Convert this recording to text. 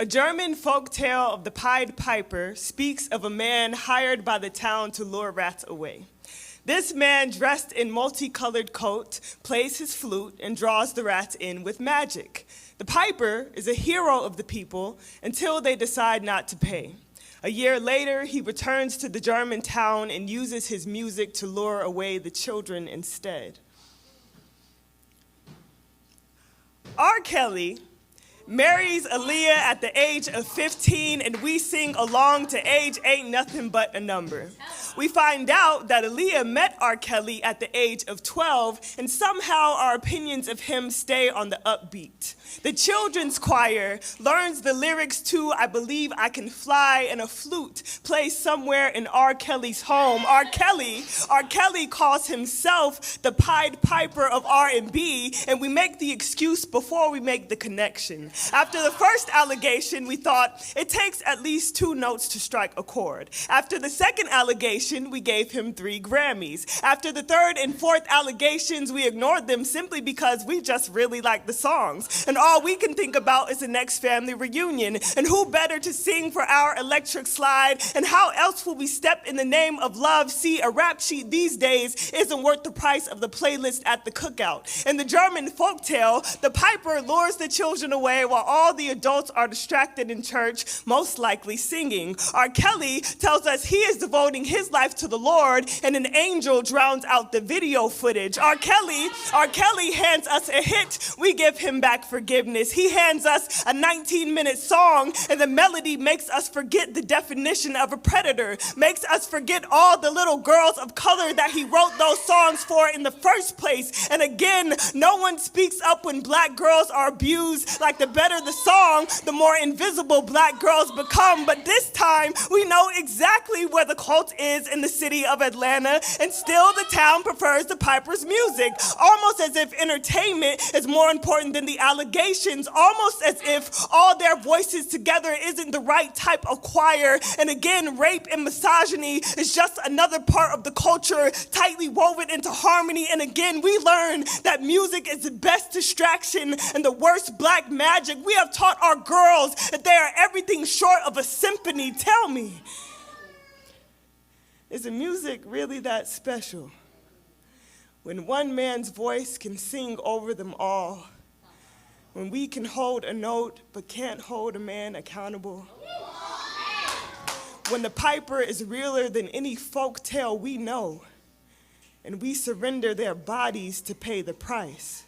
A German folk tale of the Pied Piper speaks of a man hired by the town to lure rats away. This man, dressed in multicolored coat, plays his flute and draws the rats in with magic. The piper is a hero of the people until they decide not to pay. A year later, he returns to the German town and uses his music to lure away the children instead. R. Kelly marries Aaliyah at the age of 15, and we sing along to Age Ain't Nothing But a Number. We find out that Aaliyah met R. Kelly at the age of 12, and somehow our opinions of him stay on the upbeat. The children's choir learns the lyrics to I Believe I Can Fly, and a flute plays somewhere in R. Kelly's home. R. Kelly calls himself the Pied Piper of R&B, and we make the excuse before we make the connection. After the first allegation, we thought it takes at least 2 notes to strike a chord. After the second allegation, we gave him 3 Grammys. After the third and fourth allegations, we ignored them simply because we just really like the songs. And all we can think about is the next family reunion. And who better to sing for our electric slide? And how else will we step in the name of love? See, a rap sheet these days isn't worth the price of the playlist at the cookout. In the German folktale, the piper lures the children away while all the adults are distracted in church, most likely singing. R. Kelly tells us he is devoting his life to the Lord, and an angel drowns out the video footage. R. Kelly hands us a hit, we give him back forgiveness. He hands us a 19-minute song, and the melody makes us forget the definition of a predator, makes us forget all the little girls of color that he wrote those songs for in the first place. And again, no one speaks up when black girls are abused. Like the better the song, the more invisible black girls become. But this time, we know exactly where the cult is in the city of Atlanta, and still the town prefers the piper's music, almost as if entertainment is more important than the allegations, almost as if all their voices together isn't the right type of choir. And again, rape and misogyny is just another part of the culture tightly woven into harmony. And again, we learn that music is the best distraction and the worst black magic. We have taught our girls that they are everything short of a symphony. Tell me, is the music really that special? When one man's voice can sing over them all, when we can hold a note but can't hold a man accountable, when the piper is realer than any folk tale we know, and we surrender their bodies to pay the price.